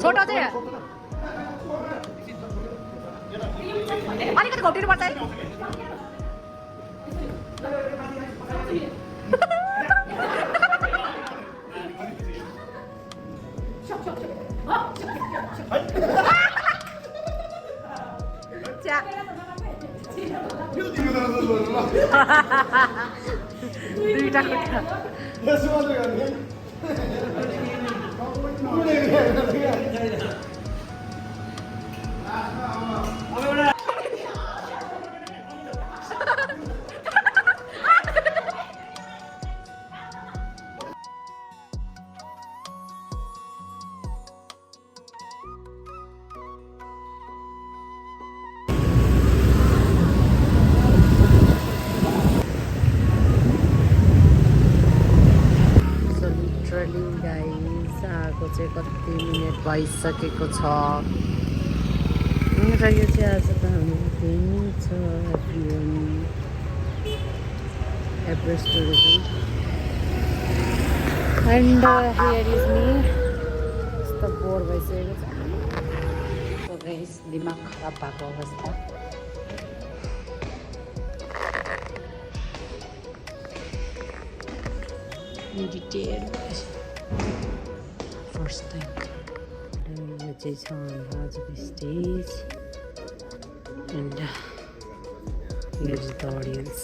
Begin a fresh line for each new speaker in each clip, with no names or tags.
छोटो चाहिँ अलिकति घोटिनु पर्छ है दुईटा खुट्टा कति मिनट भइसकेको छ र यो चाहिँ आज त हाम्रो भेन्यू छ Everest tourism and here is me यस्तो बोर भइसकेको छ गाइस दिमाग खराब भएको अवस्था मेडिटेट फर्स्ट टाइम यो चाहिँ छ हाम्रो आजको stage and here is the audience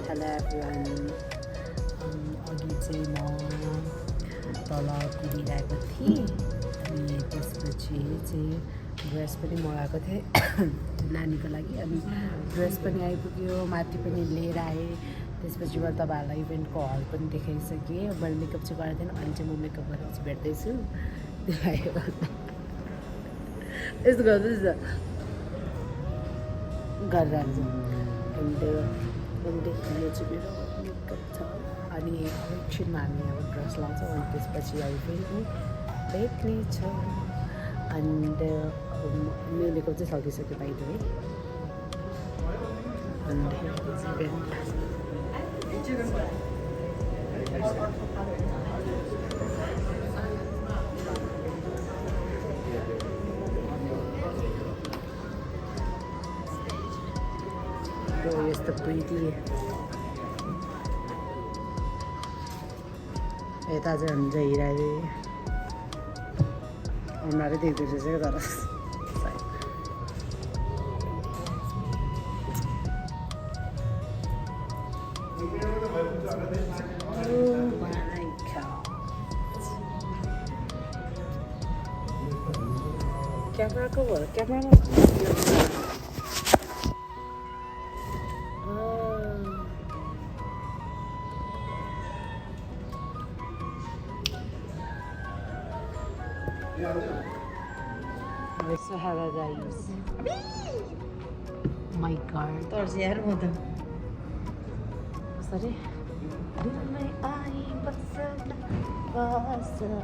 hello everyone अघि चाहिँ म तल कुदिरहेको थिएँ अनि त्यसपछि चाहिँ ड्रेस पनि मगाएको थिएँ नानीको लागि अनि ड्रेस पनि आइपुग्यो माथि पनि लिएर आएँ त्यसपछि म तपाईँहरूलाई इभेन्टको हल पनि देखाइसकेँ मैले मेकअप चाहिँ गरेको थिएन अहिले चाहिँ म मेकअप गरेर चाहिँ भेट्दैछु यस्तो गर्दैछ गरेर आउँछु एन्ड यो चाहिँ मेरो मेकअप छ अनि एकछिनमा हामी अब ड्रेस लाउँछौँ अनि त्यसपछि अब फेरि भेट्नेछौँ एन्ड मेरो मेकअप चाहिँ सकिसक्यो बाहिर है एन्ड इभेन्ट यस्तो प्रिटी यता चाहिँ हुन्छ हिराले अनुहारै देख्दैछ चाहिँ तर क्यामेराको भयो क्यामेरामा Sahara guys. My God.
Torce यार वो तो.
Sorry. दिल में आई बसना बसना.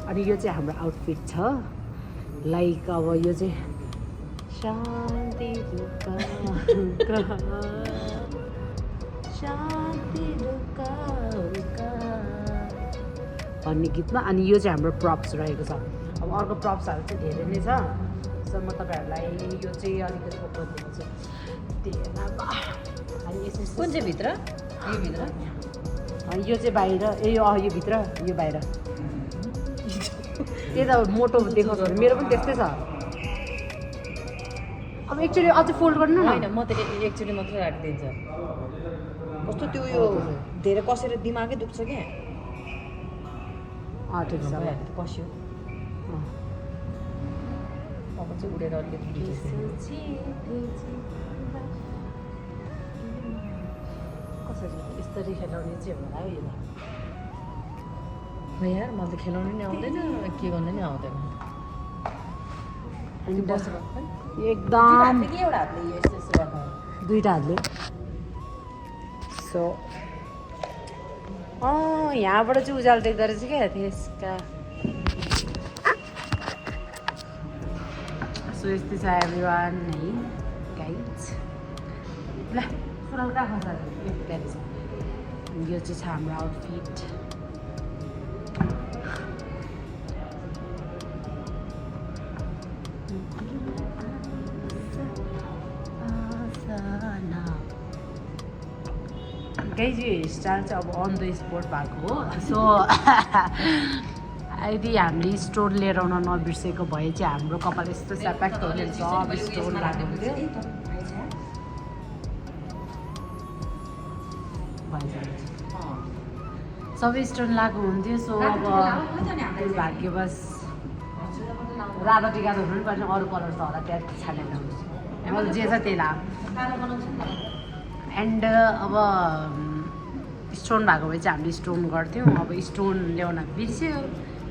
अनि यो चाहिँ हाम्रो आउटफिट छ लाइक अब यो चाहिँ शान्ति रुका शान्ति रुका भन्ने गीतमा अनि यो चाहिँ हाम्रो प्रप्स रहेको छ अब अर्को प्रप्सहरू चाहिँ धेरै नै छ सो म तपाईँहरूलाई यो चाहिँ अलिकति बताइदिन्छु अनि यसो
कुन चाहिँ भित्र यो भित्र
यो चाहिँ बाहिर यो भित्र यो बाहिर त्यही त मोटो देखाउँछ भने मेरो पनि त्यस्तै छ अब एक्चुअली अझै फोल्ड गर्नु न
होइन म त एकचोटि मात्रै राखिदिन्छ कस्तो त्यो यो धेरै कसेर दिमागै दुख्छ क्या
ठिक छ
कस्यो अब चाहिँ उडेर अलिकति कसरी
यसरी खेलाउने चाहिँ होला है यो
यार मलाई त खेलाउनु नि आउँदैन के गर्नु नि आउँदैन
अनि
बसेर
एकदम
एउटा हातले यो यस्तो यस्तो गर्नु
दुईटा हातले सो यहाँबाट चाहिँ उज्यालो देख्दो रहेछ क्या त्यसका सो यस्तै छ एभ्रिवान है गाइज ल सुरल कहाँ खस्छ यो चाहिँ छ हाम्रो आउटफिट गाइज यो हेयरस्टाइल चाहिँ अब अन द स्पोट भएको हो सो यदि हामीले स्टोन लिएर आउन नबिर्सेको भए चाहिँ हाम्रो कपाल यस्तो स्याप्याक्ट हुने सब स्टोन लाग्यो हुन्थ्यो सबै स्टोन लागु हुन्थ्यो सो अब भाग्यवश रातो टिका त हुनु पनि पर्ने अरू कलर त होला त्यहाँ छानेर मैले जे छ त्यही लाग एन्ड अब स्टोन भएको भए चाहिँ हामीले स्टोन गर्थ्यौँ अब स्टोन ल्याउन बिर्स्यो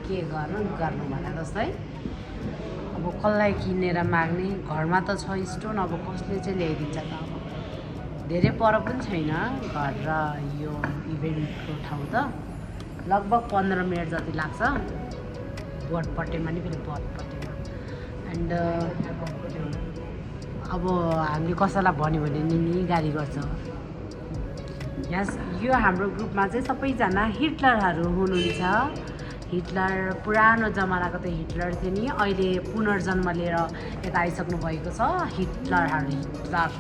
के गर्नु भने जस्तै अब कसलाई किनेर माग्ने घरमा त छ स्टोन अब कसले चाहिँ ल्याइदिन्छ त अब धेरै पर पनि छैन घर र यो इभेन्टको ठाउँ त लगभग 15 मिनट जति लाग्छ बटपट्टेमा नि फेरि बटपट्टेमा एन्ड अब हामीले कसैलाई भन्यो भने नि गाली गर्छ यस यो हाम्रो ग्रुपमा चाहिँ सबैजना हिटलरहरू हुनुहुन्छ हिटलर पुरानो जमानाको त हिटलर थियो नि अहिले पुनर्जन्म लिएर यता आइसक्नु भएको छ हिटलरहरू हिटलर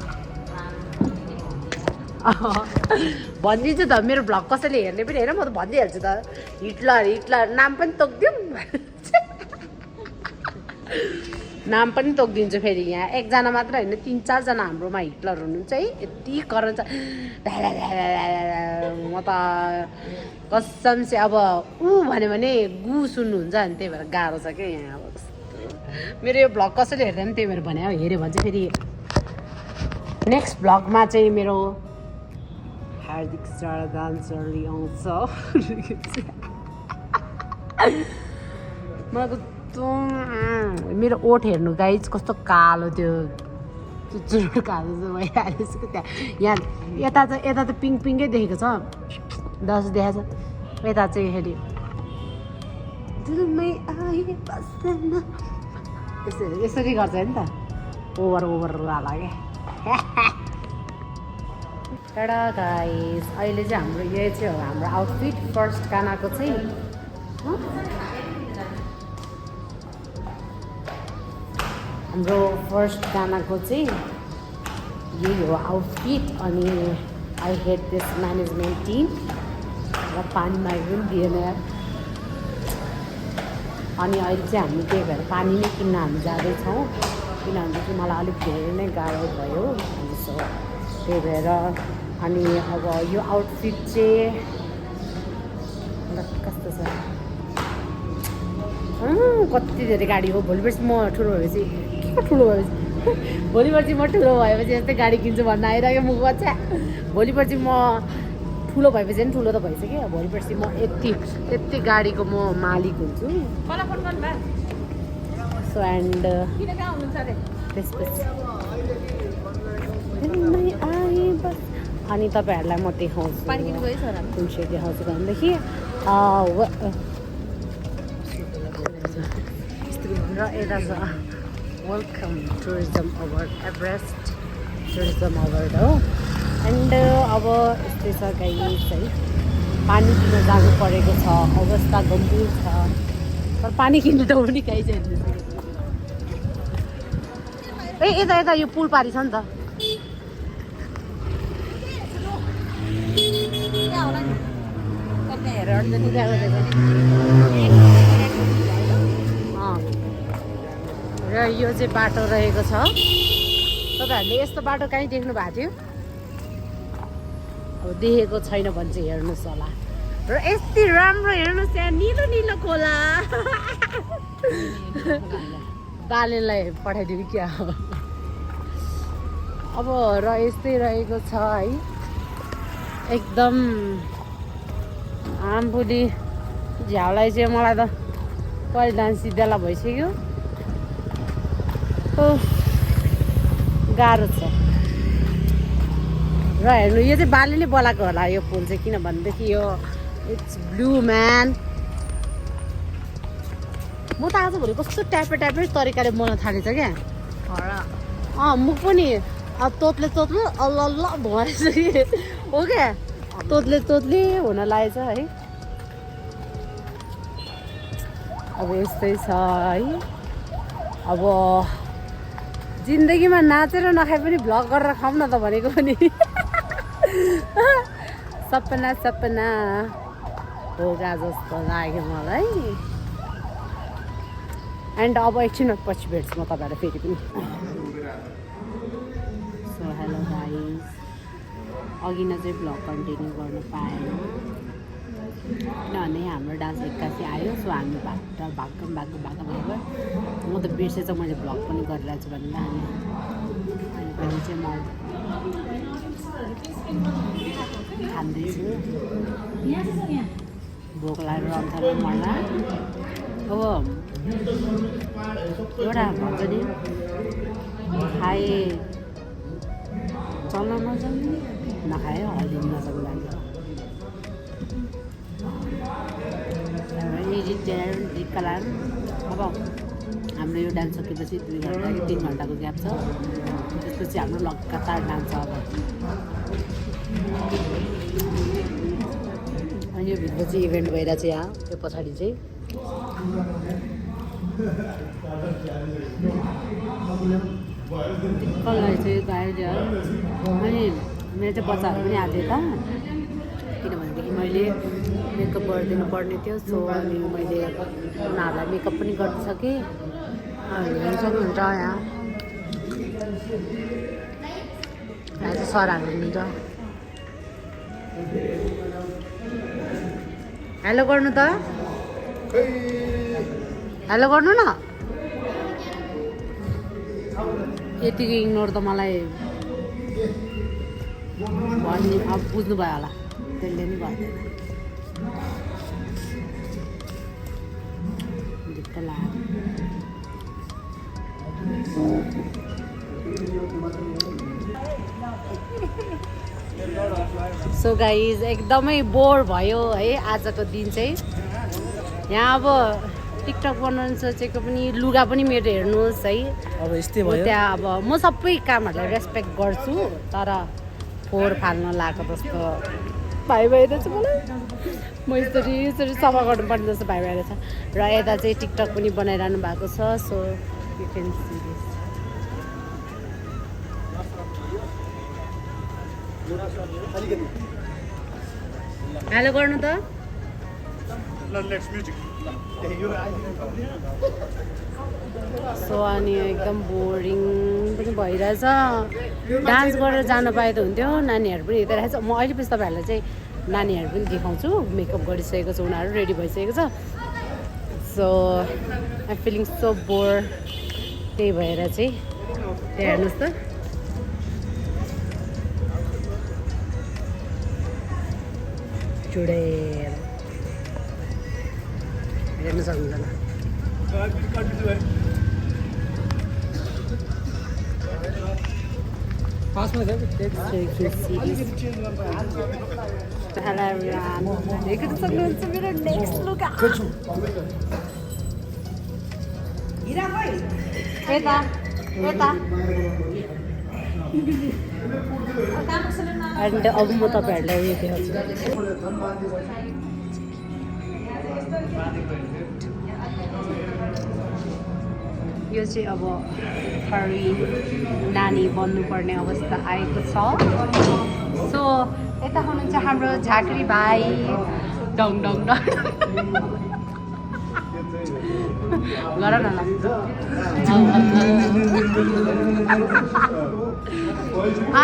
भनिदिन्छु त मेरो भ्लग कसैले हेर्ने पनि हेर म त भनिदिइहाल्छु त हिटलर हिटलर नाम पनि तोकिदिउँ नाम पनि तोकिदिन्छु फेरि यहाँ एकजना मात्र होइन 3-4 जना हाम्रोमा हिटलर हुनुहुन्छ है यति करन्छ म त कसम चाहिँ अब ऊ भन्यो भने गु सुन्नुहुन्छ नि त्यही भएर गाह्रो छ क्या यहाँ अब मेरो यो भ्लग कसैले हेर्दैन त्यही भएर भने हेऱ्यो भने चाहिँ फेरि नेक्स्ट भ्लगमा चाहिँ मेरो हार्दिक श्रद्धाञ्जली आउँछ मलाई मेरो ओठ हेर्नु गाइज कस्तो कालो त्यो चुचुरो कालो चाहिँ भइहाल्यो त्यहाँ यहाँ यता त पिङ्क पिङ्कै देखेको छ दस देखाएको छ यता चाहिँ फेरि यसरी गर्छ नि त ओभर वाला क्या टाढा गाइस अहिले चाहिँ हाम्रो यो चाहिँ हो हाम्रो आउटफिट फर्स्ट गानाको चाहिँ हाम्रो फर्स्ट गानाको चाहिँ यही हो आउटफिट अनि I hate this management team र पानी माग पनि दिएन अनि अहिले चाहिँ हामी त्यही भएर पानी नै किन्न हामी जाँदैछौँ किनभनेदेखि मलाई अलिक धेरै नै गाह्रो भयो अनि सो त्यही भएर अनि अब यो आउटफिट चाहिँ कस्तो छ कति धेरै गाडी हो भोलि पर्सि म ठुलो भएपछि के ठुलो भएपछि भोलि पर्सि म ठुलो भएपछि यस्तै गाडी किन्छु भन्न आइरहेको मुख बच्चा भोलि पर्सि म ठुलो भएपछि नि ठुलो त भइसक्यो भोलि पर्सि म यति गाडीको म मालिक हुन्छु सो एन्ड त्यसपछि अनि तपाईँहरूलाई म देखाउँछु कुन चाहिँ देखाउँछु भनेदेखि र यता छ welcome tourism award Everest tourism award हो एन्ड अब यस्तै छ गाइस है पानी किन्न जानु परेको छ अवस्था गम्भीर छ तर पानी किन्नु त पनि गाइस ए यता यो पुल पारी छ नि त र यो चाहिँ बाटो रहेको छ तपाईँहरूले यस्तो बाटो कहीँ देख्नु भएको थियो अब देखेको छैन भने चाहिँ हेर्नुहोस् होला र यति राम्रो हेर्नुहोस् यहाँ निलो निलो खोला बालेलाई पठाइदिनु क्या अब र यस्तै रहेको छ है एकदम आम्बुली झ्याउलाई चाहिँ मलाई त पहिला सिद्धला भइसक्यो गाह्रो छ र हेर्नु यो चाहिँ बालीले बोलाएको होला यो पुल चाहिँ किनभनेदेखि यो इट्स ब्लू म्यान म त आजभोलि कस्तो ट्यापे तरिकाले बोल्न थालेछ क्या मुख पनि तोतले अल्ल भएछ कि हो क्या तोतले हुन लागेछ है अब यस्तै छ है अब जिन्दगीमा नाचेर नखाए पनि भ्लग गरेर खाऊँ न त भनेको पनि सपना होगा जस्तो लाग्यो मलाई एन्ड अब एकछिन पछि भेट्छु म तपाईँलाई फेरि पनि सो हेलो गाइस अघि न चाहिँ भ्लग कन्टिन्यू गर्न पाएन किनभने हाम्रो डान्स एक्कासी आयो सो हामी भाग्यो म त बिर्सेछ मैले भ्लग पनि गरिरहेको छु भनेर अनि पनि चाहिँ म खाँदैछु भोक लागेर आउँछ मलाई अब एउटा भन्छ नि खाए चल्न नजाने नखाए हल्लिन नसक्दा रिक्का लाएर अब हाम्रो यो डान्स सकेपछि 2 घन्टा कि 3 घन्टाको ग्याप छ त्यसपछि हाम्रो लगातार डान्स छ अब अनि यो भित्र चाहिँ इभेन्ट भइरहेको छ यहाँ त्यो पछाडि चाहिँ कसलाई चाहिँ गाइड अनि मेरो चाहिँ बच्चाहरू पनि आएको थियो त किनभनेदेखि मैले मेकअप गरिदिनु पर्ने थियो सो अनि मैले उनीहरूलाई मेकअप पनि गरिसकेँ हेर्नु सक्नुहुन्छ यहाँ चाहिँ सरहरू हुनुहुन्छ हेलो गर्नु त हेलो गर्नु न यतिको इग्नोर त मलाई भन्ने अब बुझ्नु भयो होला त्यसले नि गर्दैन ढुक्क लाग्यो सो गाइज एकदमै बोर भयो है आजको दिन चाहिँ यहाँ अब टिकटक बनाउनु सोचेको पनि लुगा पनि मेरो हेर्नुहोस् है
अब यस्तै भयो
त्यहाँ अब म सबै कामहरूलाई रेस्पेक्ट गर्छु तर फोहोर फाल्न लागेको जस्तो भाइ भइरहेछ मलाई म यसरी सफा गर्नुपर्ने जस्तो भाइ भइरहेछ र यता चाहिँ टिकटक पनि बनाइरहनु भएको छ so you can see this hello गर्नु त सो अनि एकदम बोरिङ पनि भइरहेछ डान्स गरेर जान पाए त हुन्थ्यो नानीहरू पनि हेर्दै रहेछ म अहिले पछि तपाईँहरूलाई चाहिँ नानीहरू पनि देखाउँछु मेकअप गरिसकेको छ उनीहरू रेडी भइसकेको छ so I feeling so bore त्यही भएर चाहिँ त्यहाँ हेर्नुहोस् त चुडेल हेर्नु सक्नुहुन्छ Hello everyone. You can सक्नुहुन्छ मेरो नेक्स्ट लुक यता एन्ड अब म तपाईँहरूलाई उयो देखाउँछु यो चाहिँ अब थरी नानी बन्नुपर्ने अवस्था आएको छ सो यता हुनुहुन्छ हाम्रो झाँक्री भाइ डङ डङ डङ गर न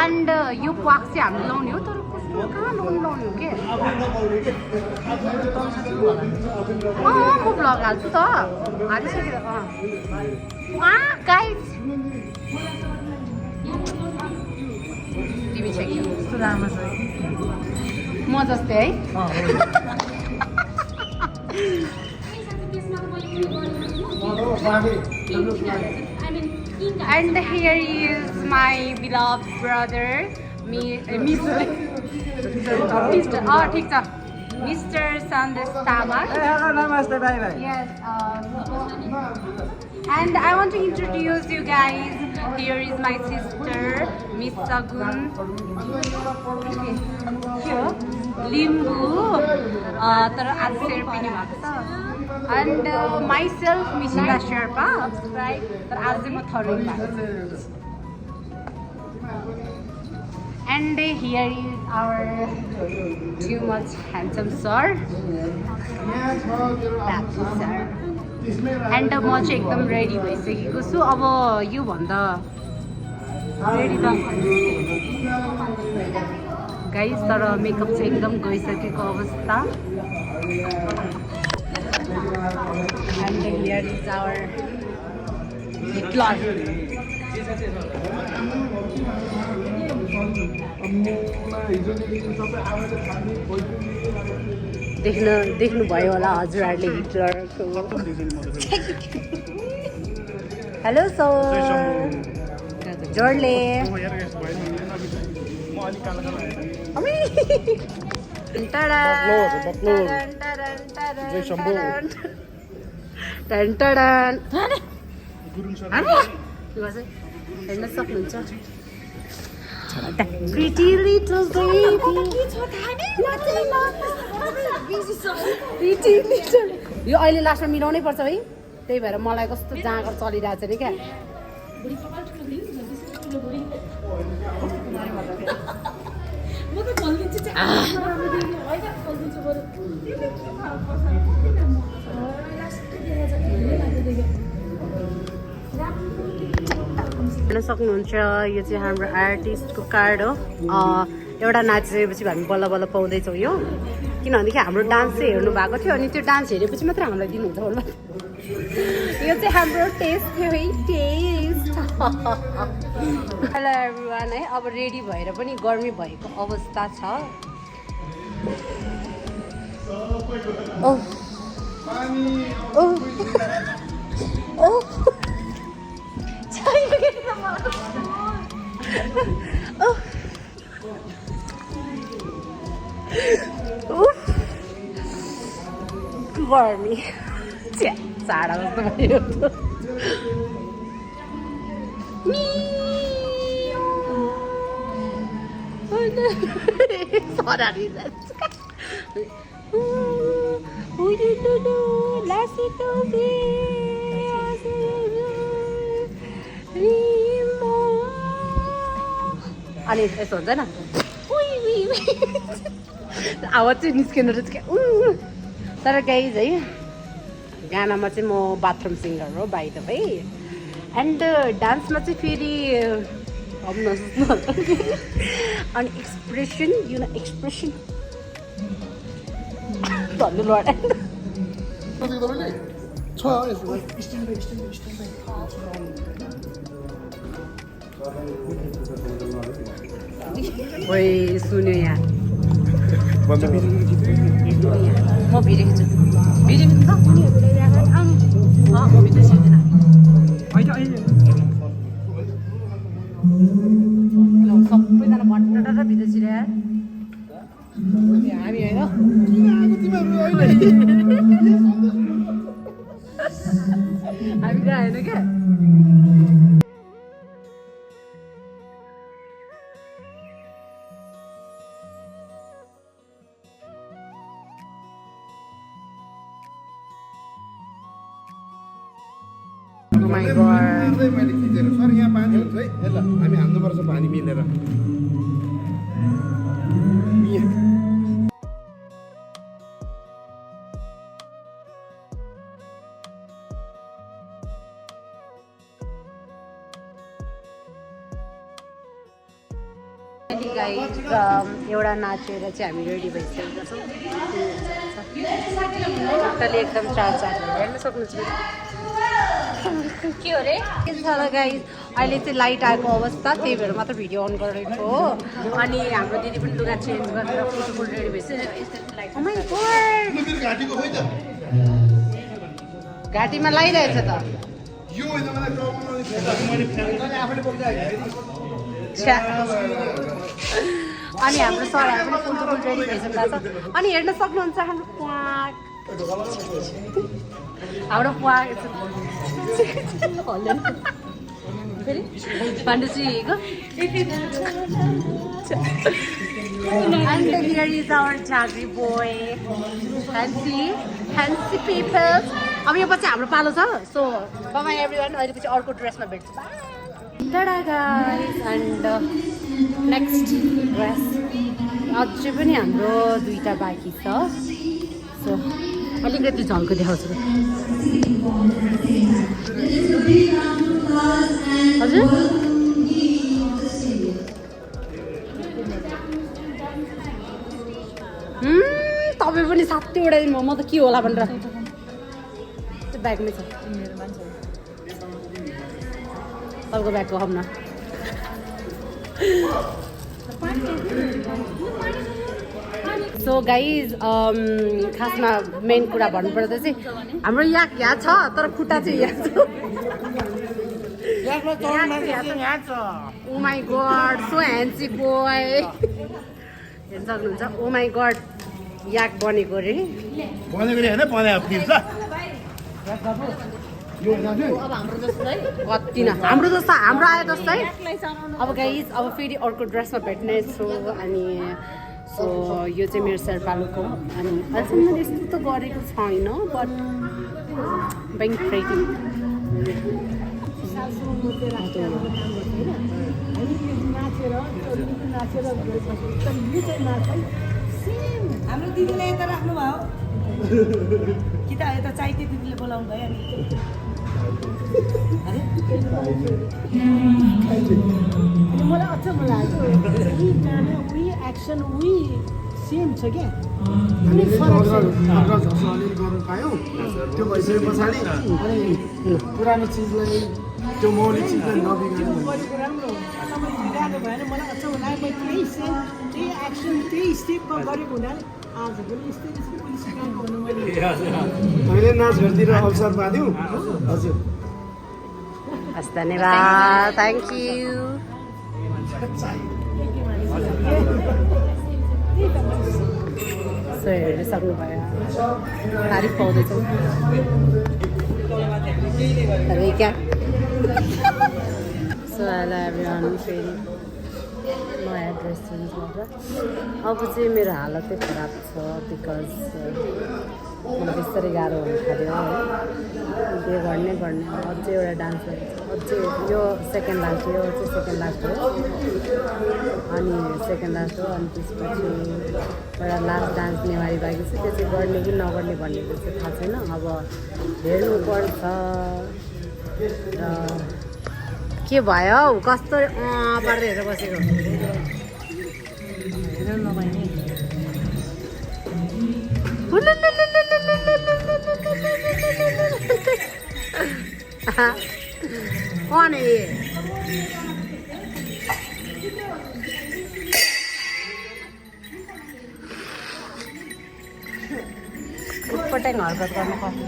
एन्ड यो प्वाक चाहिँ हामीले लाउने हो तर कस्तो कहाँ लाउने हो के म भ्लग हाल्छु त हालिसकेर गाइस तिमी चाहिँ कस्तो राम्रो छ म जस्तै है And here is my beloved brother. Mister. Oh, ठीक छ Mr. Sandesh Tamak.
Hello, namaste, bye bye.
Yes. And I want to introduce you guys. Here is my sister, Miss Sagun. Limbu. तर आज सेरपिनी भएको छ. And myself, Mishila Sherpa. Right? तर आज चाहिँ म थर्ड भएको छु. And here is our too much handsome sir. That's sir. And म चाहिँ एकदम रेडी भइसकेको छु. अब यो भन्दा रेडी त गाइस, तर मेकअप चाहिँ एकदम गइसकेको अवस्था. And here is our Hitler. देख्नु भयो होला हजुरहरूले हिटलरको. हेलो सर जोडले हेर्न सक्नुहुन्छ. Pretty little baby. Pretty little. यो अहिले लास्टमा मिलाउनै पर्छ है, त्यही भएर मलाई कस्तो जाँगर चलिरहेछ नि क्या. हेर्न सक्नुहुन्छ यो चाहिँ हाम्रो आर्टिस्टको कार्ड हो. एउटा नाचिसकेपछि हामी बल्ल बल्ल पाउँदैछौँ यो, किनभनेदेखि हाम्रो डान्स चाहिँ हेर्नु भएको थियो अनि त्यो डान्स हेरेपछि मात्रै हामीलाई दिनुहुन्छ होला. यो चाहिँ हाम्रो टेस्ट थियो है, टेस्ट. हेलो एभ्रिवान है, अब रेडी भएर पनि गर्मी भएको अवस्था छ. गर्मी चाडा जस्तो भयो. अनि यस्तो हुन्छ नि आवाज चाहिँ निस्किनु रहेछ क्या. तर गाइज है, गानामा चाहिँ म बाथरुम सिङ्गर हो बाइ द वे. एन्ड डान्समा चाहिँ फेरि अनि एक्सप्रेसन, यु नो एक्सप्रेसन. धन्यवाद. ओइ सुन्यो यहाँ, म भिडियो खिच्छु. भिडियो खिच्नु म भिडियो सिक्दिनँ. सबैजना भट्ट भिडियो छिरे हामी होइन. हामी कहाँ होइन क्या.
मैले खिचेर सर यहाँ पानी हुन्छ है, ल हामी हान्नुपर्छ पानी मिलेर.
एउटा नाचेर चाहिँ हामी रेडी भइसकेका छौँ. टोटली एकदम चार हेर्न सक्नुहुन्छ. के हो रे गाइस, अहिले चाहिँ लाइट आएको अवस्था, त्यही भएर मात्र भिडियो अन गरेको हो. अनि हाम्रो दिदी पनि लुगा चेन्ज गरेर फुल रेडी भइसक्यो. घाँटीमा लगाइरहेछ त. अनि हाम्रो सरहरू पनि फुल रेडी भइसक्नु भएको छ अनि हेर्न सक्नुहुन्छ हाम्रो प्वाक फेरि पाण्डुजीको And here is our Jagri boy. Fancy people. अब यो पछि हाम्रो पालो छ सो बाई एभ्रिवान अहिले पछि अर्को ड्रेसमा भेट्छु टाडा गाइस एन्ड नेक्स्ट ड्रेस अझै पनि हाम्रो 2टा बाँकी छ सो अलिकति झल्को देखाउँछु हजुर तपाईँ पनि 7वटा दिन म त के होला भनेर त्यो ब्यागमै छ तपाईँको ब्यागको हम न सो गाइज खासमा मेन कुरा भन्नुपर्दा चाहिँ हाम्रो यहाँ छ तर खुट्टा चाहिँ यहाँ छ ओ माई गड सो ह्यान्सी बोय हेर्न सक्नुहुन्छ ओ माई गड याक बनेको अरे कति न हाम्रो जस्तो हाम्रो आयो जस्तै अब गाइज अब फेरि अर्को ड्रेसमा भेट्ने छु अनि सो यो चाहिँ मेरो शेर्पालुको अनि अहिलेसम्म मैले यस्तो त गरेको छैन बट बेङ ट्रेकिङ
हाम्रो दिदीलाई यता राख्नु भयो कि त यता चाहिते दिदीले बोलाउनु भयो अनि मलाई अचम्म लाग्यो एक्सन सेम छ क्या
त्यो भइसके पछाडि पुरानो चिजलाई त्यो मौलिक चिजलाई नबिगार्नु
राम्रो तपाईँ भएन मलाई अचम्म लाग्यो मैले त्यही सेम त्यही एक्सन त्यही स्टेपमा गरेको हुनाले आज पनि यस्तै गर्नु मैले
हामीले नाचघरतिर अवसर पायौँ हजुर
हस् धन्यवाद थ्याङ्क यू सो हेरिसक्नु भयो तारिफ पाउँदैछौँ क्या सो हेलो एभ्रिवान फेरि नयाँ ड्रेस चेन्ज गरेर अब चाहिँ मेरो हालतै खराब छ बिकज मलाई बिस्तारै गाह्रो हुन थाल्यो है त्यो गर्ने अझै एउटा डान्स अझै यो सेकेन्ड लास्ट यो चाहिँ सेकेन्ड लास्ट हो अनि सेकेन्ड लास्ट हो अनि त्यसपछि एउटा लास्ट डान्स नेवारी बाँकी छ त्यो चाहिँ गर्ने कि नगर्ने भन्ने चाहिँ थाहा छैन अब हेर्नुपर्छ र के भयो हौ कस्तो पारेर हेरेर बसेको कौन है ये उठपटाङ हरकत गर्न कति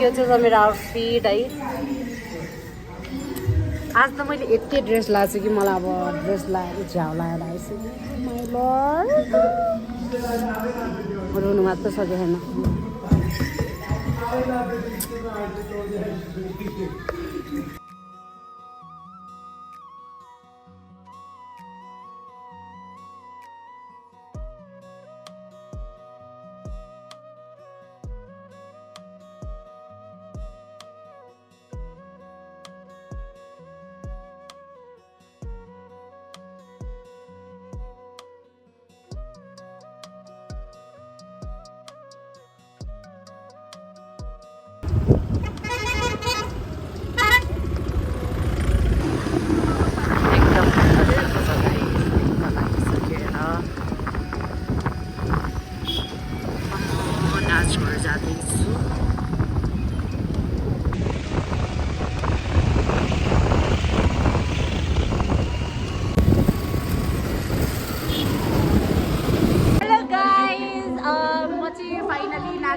यो चाहिँ मेरो आउटफिट है आज त मैले यति ड्रेस लगाएको छु कि मलाई अब ड्रेस लगाएर झ्याउ लगाएर आइसक्यो रुनु मात्र सकेको छैन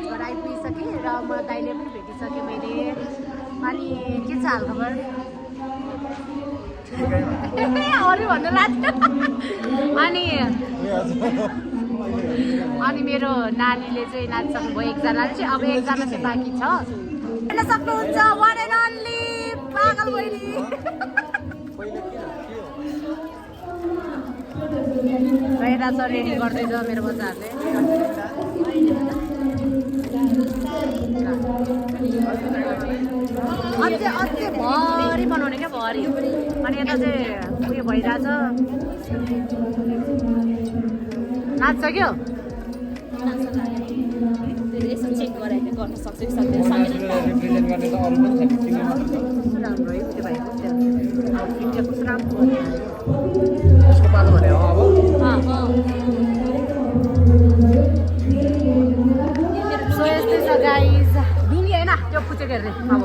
घर आइपुगिसकेँ र म दाइले पनि भेटिसकेँ मैले अनि के छ हालखबर अरू भन्नु लाग्छ अनि मेरो नानीले चाहिँ नाचिसक्नुभयो एकजनाले चाहिँ अब एकजना चाहिँ बाँकी छ हेर्न सक्नुहुन्छ वान एन्ड ओन्ली पागल बहिनी रहेर छ रेडी गर्दैछ मेरो बच्चाहरूले अझै भरि बनाउने क्या भरि अनि यता चाहिँ उयो भइरहेछ नाच्छ क्या
गर्न सक्छ कि सक्दैन
राम्रो है त्यो भाइको आउटफिट कस्तो राम्रो
उसको पालो भने हो अब
सो यस्तै छ गाइज दुनिया होइन त्यो पुचेको हेर्ने अब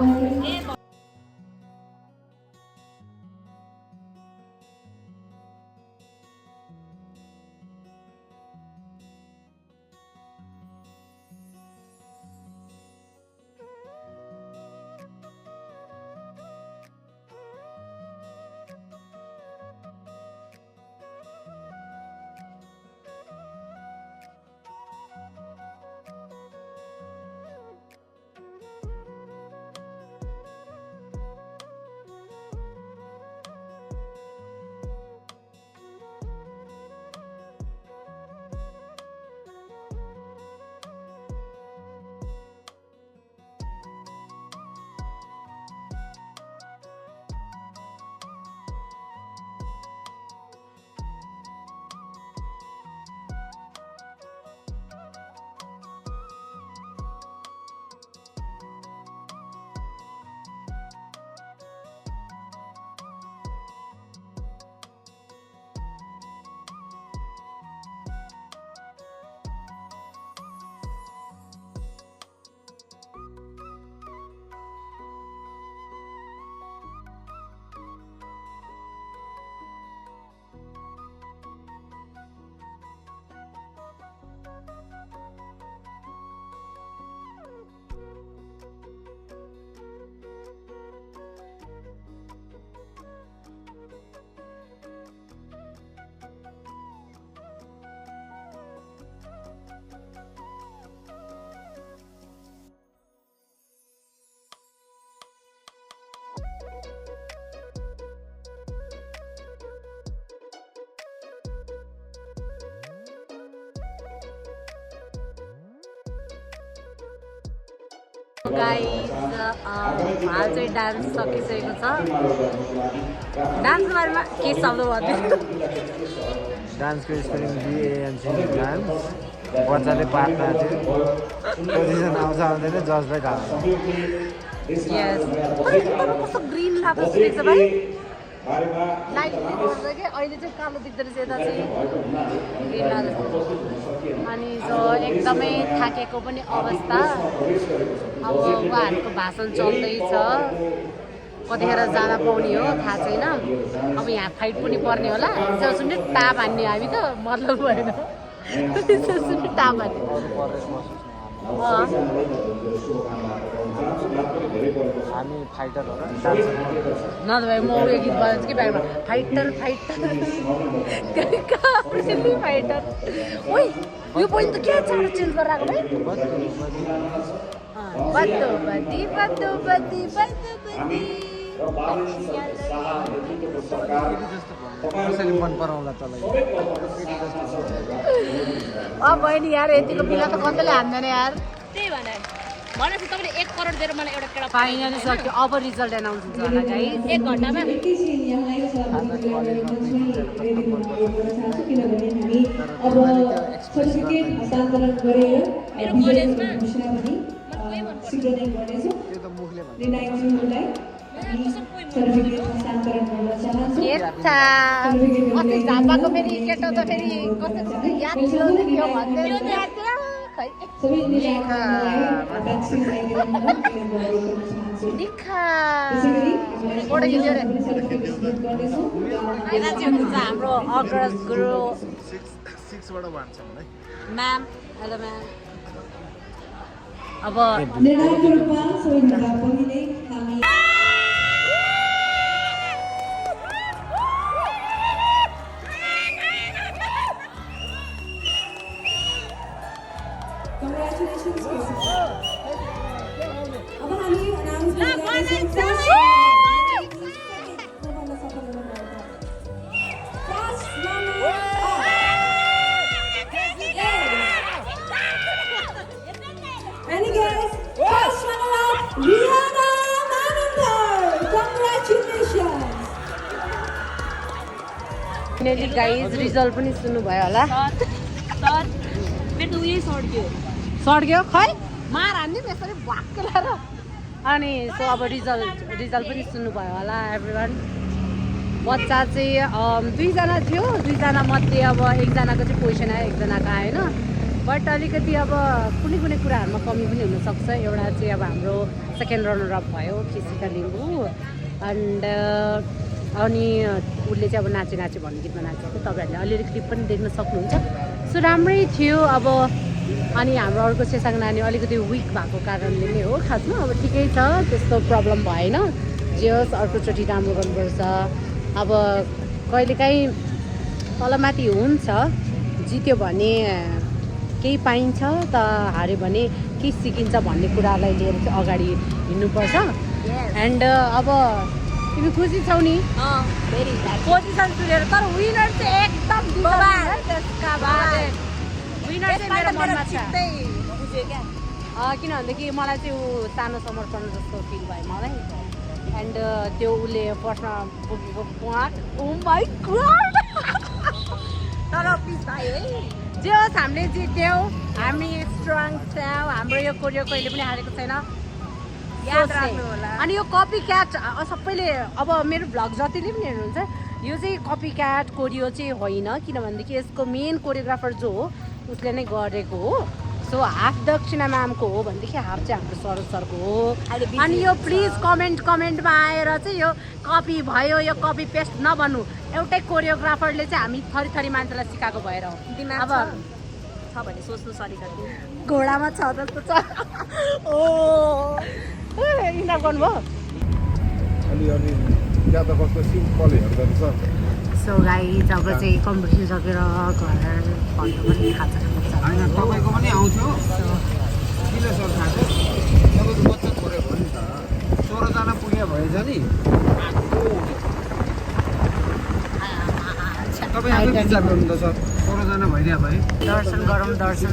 गाइस हाल चाहिँ डान्स सकिसकेको छ डान्सको बारेमा के शब्द भन्दै
डान्सको स्पेलिङ DANC डान्स बच्चाले पार्दा चाहिँ पोजिसन आउँछ आउँदैन जजलाई थाहा
यस कस्तो ग्रिन लाग्दो देख्छ भाइ लाइट गर्छ कि अहिले चाहिँ कालो देख्दो रहेछ यता चाहिँ ग्रिन लाग्दो अनि जो एकदमै थाकेको पनि अवस्था अब उहाँहरूको भाषण चल्दैछ कतिखेर जान पाउने हो थाहा छैन अब यहाँ फाइट पनि पर्ने होला त्यसो सुन्ने टाप हान्ने हामी त मतलब भएन त्यसो सुन्ने टाप हान्ने
हामी फाइटर हो र डान्सर
न त भाइ म उयो गीत बजाउँछु कि बाहिरमा फाइटर फाइटर फाइटर ओइ यो पोइन्ट त के चाँडो चेन्ज गरेर आएको भाइ बद्दो बद्दी बद्दो बद्दी बद्दो बद्दी
कसरी मन पराउला तँलाई
बहिनी यार यतिको बिना त कसैले हान्दैन यार
त्यही भनेर भनेपछि तपाईँले 1 करोड दिएर मलाई एउटा केटा
फाइनली सक्यो अब रिजल्ट एनाउन्स हुन्छ होला गाइस
1 घन्टामा मेरो कलेजमा
त्यो त मुखले भन्छ
अस्ति झापाको फेरि केटो त फेरि कस्तो याद थियो भन्दै हाम्रो अग्रज गुरु
6 बाट भन्छ मलाई
म्याम हेलो म्याम अब
Congratulations, Chris. अब हामी announcement गर्दैछौँ। First runner up. Ready, guys? First runner up, Rihanna Maninder. Congratulations.
Finally guys result पनि सुन्नुभयो होला
सर मेरो त उयो सड्क्यो
सड्क्यो खै मार हान्ने यसरी भ्वाक्कै लाएर अनि सो अब रिजल्ट पनि सुन्नुभयो होला एभ्रिवान बच्चा चाहिँ दुईजना थियो दुईजना मध्ये अब एकजनाको चाहिँ पोजिसन आयो एकजनाको आएन बट अलिकति अब कुनै कुनै कुराहरूमा कमी पनि हुनसक्छ एउटा चाहिँ अब हाम्रो सेकेन्ड रनर अप भयो केसिका लिम्बू एन्ड अनि उसले चाहिँ अब नाचे भन्ने गीतमा नाचेको तपाईँहरूले अलिअलि क्लिप पनि देख्न सक्नुहुन्छ सो राम्रै थियो अब अनि हाम्रो अर्को सेसाङ नानी अलिकति विक भएको कारणले नै हो खासमा अब ठिकै छ त्यस्तो प्रब्लम भएन जे होस् अर्कोचोटि राम्रो गर्नुपर्छ अब कहिलेकाहीँ तलमाथि हुन्छ जित्यो भने केही पाइन्छ त हार्यो भने केही सिकिन्छ भन्ने कुरालाई लिएर चाहिँ अगाडि हिँड्नुपर्छ एन्ड अब तिमी खुसी छौ नि पोजिसन सुनेर तर विनर चाहिँ एकदम त्यसका बाद विनर चाहिँ मेरो मनमा छ किनभनेदेखि मलाई चाहिँ ऊ सानो समर्पण जस्तो फिल भयो मलाई एन्ड त्यो उसले फर्स्टमा बोकेको पाँच ओ माई गॉड तर पिस भयो है जे होस् हामीले जित्यौँ हामी स्ट्रङ छौँ हाम्रो यो कोरियो कहिले पनि हारेको छैन याद राख्नु होला अनि यो कपी क्याट सबैले अब मेरो भ्लग जतिले पनि हेर्नुहुन्छ यो चाहिँ कपी क्याट कोरियो चाहिँ होइन किनभनेदेखि यसको मेन कोरियोग्राफर जो हो उसले नै गरेको हो सो हाफ दक्षिणा म्यामको हो भनेदेखि हाफ चाहिँ हाम्रो सरोज सरको हो अनि यो प्लिज कमेन्टमा आएर चाहिँ यो कपी भयो यो कपी पेस्ट नबन्नु एउटै कोरियोग्राफरले चाहिँ हामी थरी मान्छेलाई सिकाएको भएर हो अब
छ भने सोच्नु सरिका थियो
घोडामा छ जस्तो छ ओ इन्टर गर्नुभयो
अलि ज्यादा कस्तो सिम्पल हेर्दा छ
सो गाइज अब चाहिँ कम्पिटिसन सकेर घर फर्नु पनि खाजा
होइन तपाईँको पनि आउँथ्यो किन सर थाहा छ तपाईँको बच्चा छोडेको हो नि त 16 जना पुगे भएछ नि तपाईँ आफै विचार गर्नु त सर 16 जना भइदियो भाइ
दर्शन गरौँ दर्शन